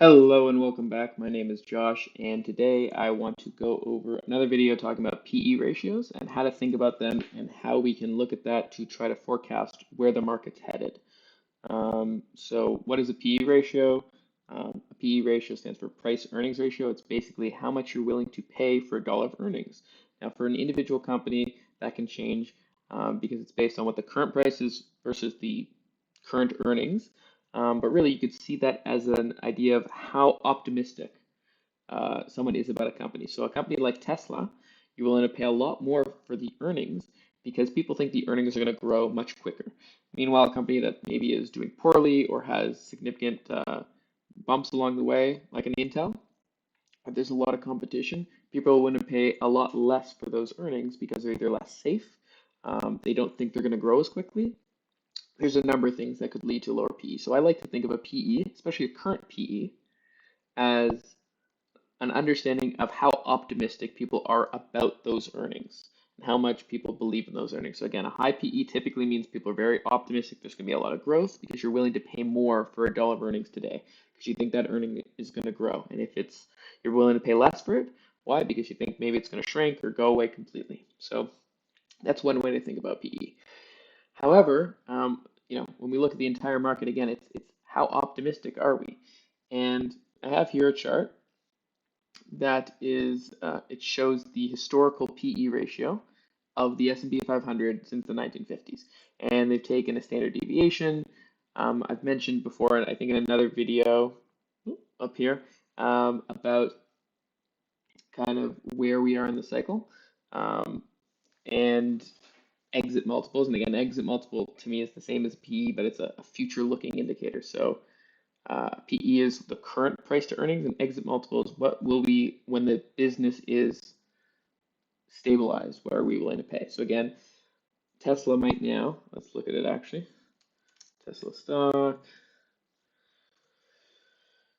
Hello and welcome back. My name is Josh, and today I want to go over another video talking about PE ratios and how to think about them and how we can look at that to try to forecast where the market's headed. So, what is a PE ratio? A PE ratio stands for price earnings ratio. It's basically how much you're willing to pay for a dollar of earnings. Now, for an individual company, that can change because it's based on what the current price is versus the current earnings. But really, you could see that as an idea of how optimistic someone is about a company. So, a company like Tesla, you're willing to pay a lot more for the earnings because people think the earnings are going to grow much quicker. Meanwhile, a company that maybe is doing poorly or has significant bumps along the way, like an Intel, if there's a lot of competition, people are willing to pay a lot less for those earnings because they're either less safe, they don't think they're going to grow as quickly. There's a number of things that could lead to lower PE. So I like to think of a PE, especially a current PE, as an understanding of how optimistic people are about those earnings and how much people believe in those earnings. So again, a high PE typically means people are very optimistic there's going to be a lot of growth because you're willing to pay more for a dollar of earnings today because you think that earning is going to grow. And if it's you're willing to pay less for it, why? Because you think maybe it's going to shrink or go away completely. So that's one way to think about PE. However, when we look at the entire market again, it's how optimistic are we? And I have here a chart that is it shows the historical PE ratio of the S&P 500 since the 1950s, and they've taken a standard deviation. I've mentioned before, and I think in another video up here about kind of where we are in the cycle and exit multiples. And again, exit multiple to me is the same as PE, but it's a future-looking indicator. So PE is the current price to earnings, and exit multiple is what will be when the business is stabilized. What are we willing to pay? So again, Tesla might now, let's look at it actually. Tesla stock.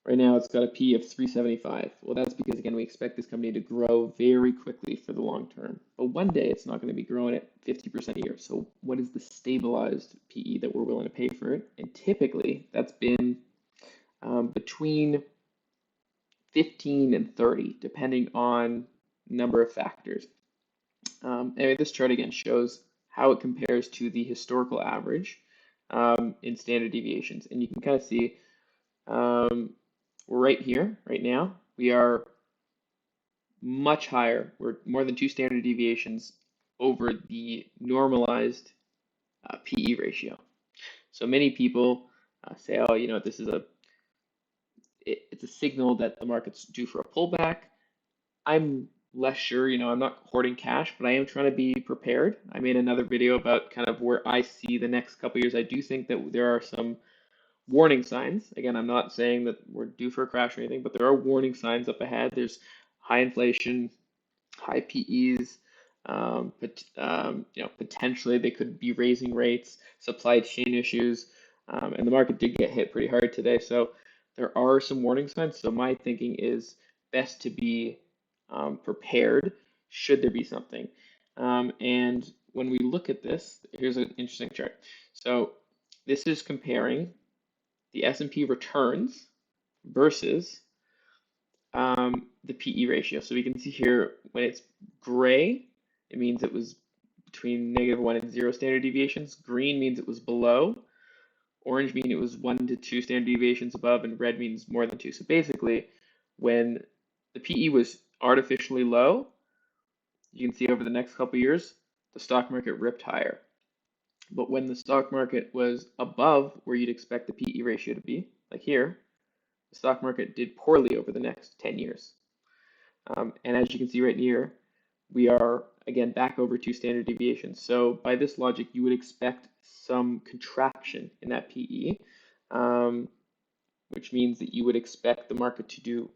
Right now it's got a P of 375. Well, that's because, again, we expect this company to grow very quickly for the long term. But one day it's not going to be growing at 50% a year. So what is the stabilized PE that we're willing to pay for it? And typically that's been between 15 and 30, depending on number of factors. Anyway, this chart again shows how it compares to the historical average in standard deviations. And you can kind of see right here, right now, we are much higher. We're more than 2 standard deviations over the normalized PE ratio. So many people say, oh, this is it's a signal that the market's due for a pullback. I'm less sure, I'm not hoarding cash, but I am trying to be prepared. I made another video about kind of where I see the next couple years. I do think that there are some warning signs. Again, I'm not saying that we're due for a crash or anything, but there are warning signs up ahead. There's high inflation, high PEs, but potentially they could be raising rates, supply chain issues, and the market did get hit pretty hard today. So there are some warning signs. So my thinking is best to be prepared should there be something. And when we look at this, here's an interesting chart. So this is comparing the S&P returns versus the PE ratio. So we can see here when it's gray, it means it was between -1 and 0 standard deviations. Green means it was below. Orange means it was 1 to 2 standard deviations above, and red means more than 2. So basically, when the PE was artificially low, you can see over the next couple years, the stock market ripped higher. But when the stock market was above where you'd expect the PE ratio to be, like here, the stock market did poorly over the next 10 years. And as you can see right here, we are again back over 2 standard deviations. So by this logic, you would expect some contraction in that PE, which means that you would expect the market to do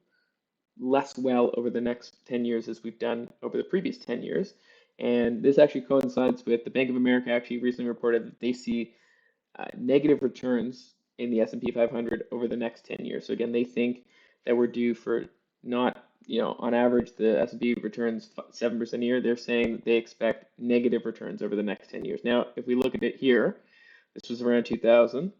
less well over the next 10 years as we've done over the previous 10 years. And this actually coincides with the Bank of America actually recently reported that they see negative returns in the S&P 500 over the next 10 years. So again, they think that we're due for not, on average, the S&P returns 7% a year. They're saying that they expect negative returns over the next 10 years. Now, if we look at it here, this was around 2000.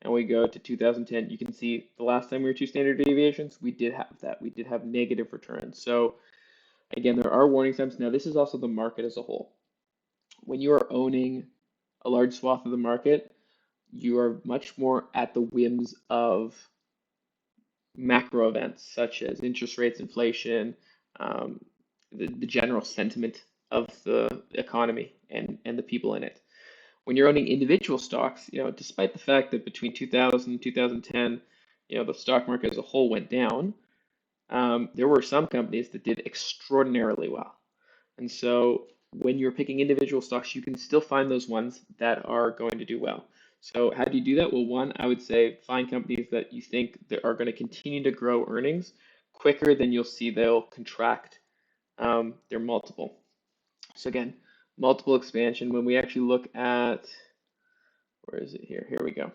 and we go to 2010, you can see the last time we were two standard deviations, we did have that. We did have negative returns. So again, there are warning signs. Now, this is also the market as a whole. When you are owning a large swath of the market, you are much more at the whims of macro events such as interest rates, inflation, um, the general sentiment of the economy and the people in it. When you're owning individual stocks, despite the fact that between 2000 and 2010, the stock market as a whole went down, there were some companies that did extraordinarily well. And so when you're picking individual stocks, you can still find those ones that are going to do well. So how do you do that? Well, one, I would say find companies that you think that are going to continue to grow earnings quicker than you'll see they'll contract their multiple. So again, multiple expansion, when we actually look at, where is it here? Here we go.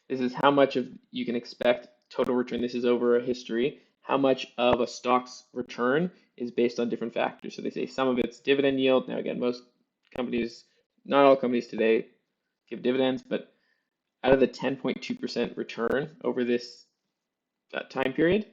This is how much of you can expect total return. This is over a history. How much of a stock's return is based on different factors. So they say some of it's dividend yield. Now again, most companies, not all companies today give dividends, but out of the 10.2% return over this time period,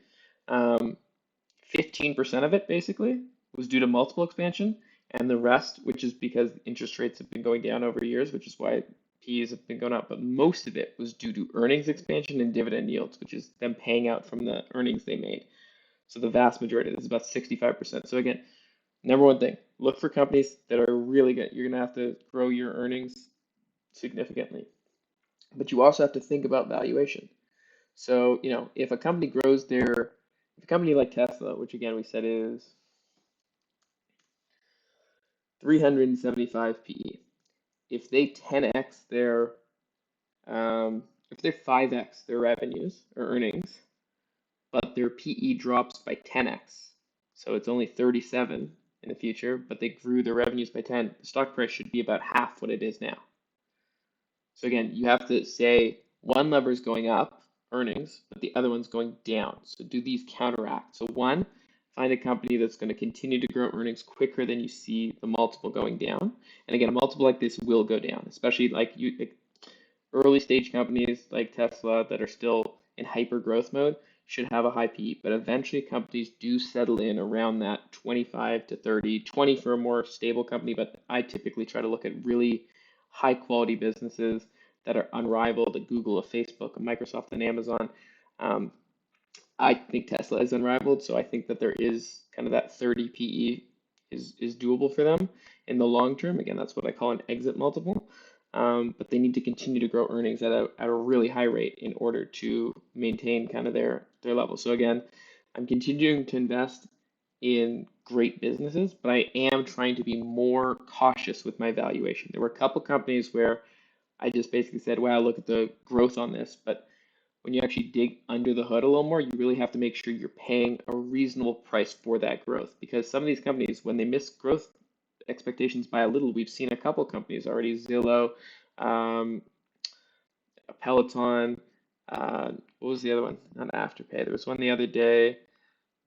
15% of it basically was due to multiple expansion, and the rest, which is because interest rates have been going down over years, which is why P's have been going up, but most of it was due to earnings expansion and dividend yields, which is them paying out from the earnings they made. So the vast majority, this is about 65%. So again, number one thing, look for companies that are really good. You're gonna have to grow your earnings significantly. But you also have to think about valuation. So, if a company grows if a company like Tesla, which again we said is 375 PE, if they 10x if they 5x their revenues or earnings, but their PE drops by 10x, so it's only 37 in the future, but they grew their revenues by 10, the stock price should be about half what it is now. So again, you have to say one lever is going up, earnings, but the other one's going down. So do these counteract? So one, find a company that's going to continue to grow earnings quicker than you see the multiple going down. And again, a multiple like this will go down, especially like early stage companies like Tesla that are still in hyper growth mode should have a high PE, but eventually companies do settle in around that 25 to 30, 20 for a more stable company, but I typically try to look at really high quality businesses that are unrivaled, a Google, a Facebook, a Microsoft, and Amazon. Um, I think Tesla is unrivaled, so I think that there is kind of that 30 PE is doable for them in the long term. Again, that's what I call an exit multiple. But they need to continue to grow earnings at a really high rate in order to maintain kind of their level. So again, I'm continuing to invest in great businesses, but I am trying to be more cautious with my valuation. There were a couple companies where I just basically said, wow, look at the growth on this. But when you actually dig under the hood a little more, you really have to make sure you're paying a reasonable price for that growth. Because some of these companies, when they miss growth expectations by a little, we've seen a couple companies already, Zillow, um, Peloton, what was the other one? Not Afterpay. There was one the other day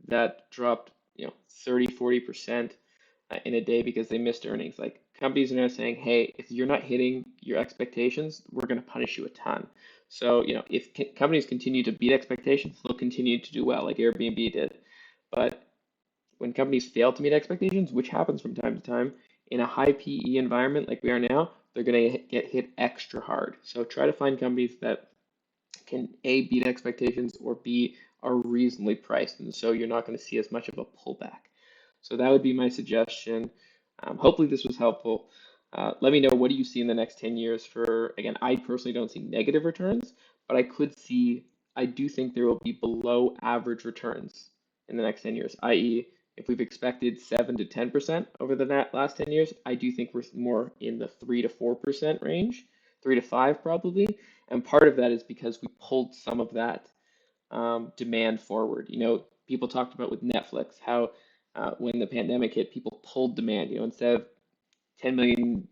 that dropped, 30, 40% in a day because they missed earnings. Like companies are now saying, hey, if you're not hitting your expectations, we're going to punish you a ton. So, if companies continue to beat expectations, they'll continue to do well, like Airbnb did. But when companies fail to meet expectations, which happens from time to time, in a high PE environment like we are now, they're going to get hit extra hard. So try to find companies that can A, beat expectations, or B, are reasonably priced. And so you're not going to see as much of a pullback. So that would be my suggestion. Hopefully this was helpful. Let me know, what do you see in the next 10 years for, again, I personally don't see negative returns, but I do think there will be below average returns in the next 10 years, i.e., if we've expected 7 to 10% over the last 10 years, I do think we're more in the 3 to 4% range, 3 to 5 probably. And part of that is because we pulled some of that demand forward. People talked about with Netflix how when the pandemic hit, people pulled demand. Instead of 10 million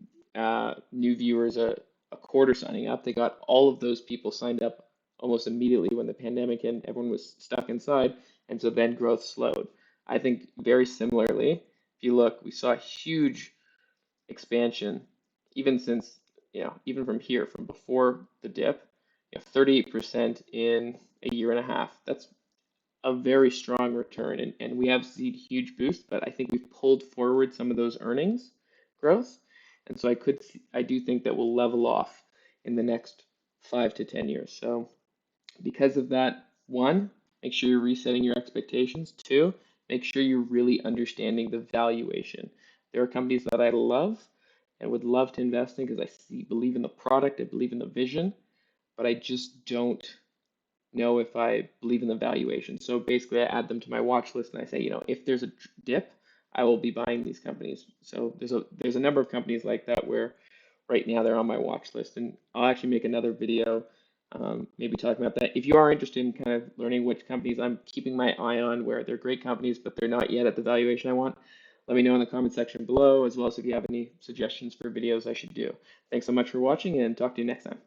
new viewers a quarter signing up, they got all of those people signed up almost immediately when the pandemic hit. Everyone was stuck inside, and so then growth slowed. I think very similarly, if you look, we saw a huge expansion even since, even from here, from before the dip 38% in a year and a half. That's a very strong return, and we have seen huge boost, but I think we've pulled forward some of those earnings growth, and so I do think that we'll level off in the next 5 to 10 years. So because of that, one, make sure you're resetting your expectations. Two, make sure you're really understanding the valuation. There are companies that I love and would love to invest in because believe in the product, I believe in the vision, but I just don't know if I believe in the valuation. So basically, I add them to my watch list and I say, if there's a dip, I will be buying these companies. So there's a number of companies like that where right now they're on my watch list, and I'll actually make another video, maybe talking about that. If you are interested in kind of learning which companies I'm keeping my eye on, where they're great companies but they're not yet at the valuation I want, let me know in the comment section below, as well as if you have any suggestions for videos I should do. Thanks so much for watching, and talk to you next time.